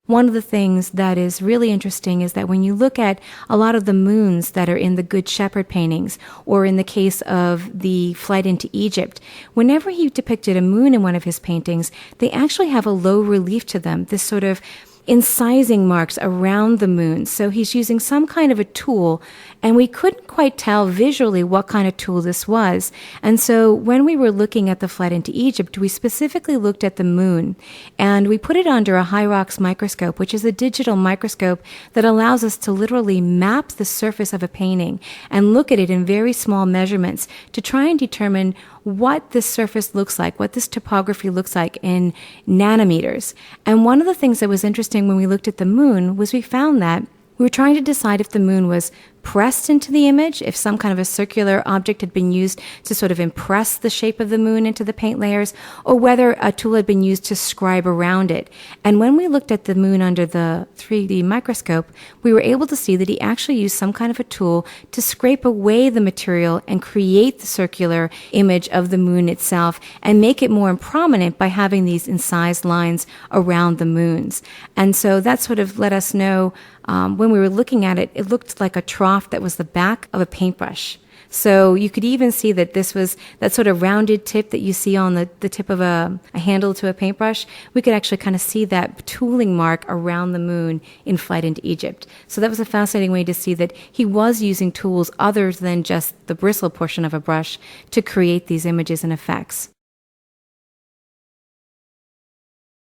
One of the things that is really interesting is that when you look at a lot of the moons that are in the Good Shepherd paintings, or in the case of the Flight into Egypt, whenever he depicted a moon in one of his paintings, they actually have a low relief to them, this sort of incising marks around the moon. So he's using some kind of a tool, and we couldn't quite tell visually what kind of tool this was. And so when we were looking at the Flight into Egypt, we specifically looked at the moon, and we put it under a Hyrox microscope, which is a digital microscope that allows us to literally map the surface of a painting and look at it in very small measurements to try and determine what this surface looks like, what this topography looks like in nanometers. And one of the things that was interesting when we looked at the moon was we found that we were trying to decide if the moon was pressed into the image, if some kind of a circular object had been used to sort of impress the shape of the moon into the paint layers, or whether a tool had been used to scribe around it. And when we looked at the moon under the 3D microscope, we were able to see that he actually used some kind of a tool to scrape away the material and create the circular image of the moon itself and make it more prominent by having these incised lines around the moons. And so that sort of let us know, when we were looking at it, it looked like a trough that was the back of a paintbrush. So you could even see that this was that sort of rounded tip that you see on the tip of a handle to a paintbrush. We could actually kind of see that tooling mark around the moon in Flight into Egypt. So that was a fascinating way to see that he was using tools other than just the bristle portion of a brush to create these images and effects.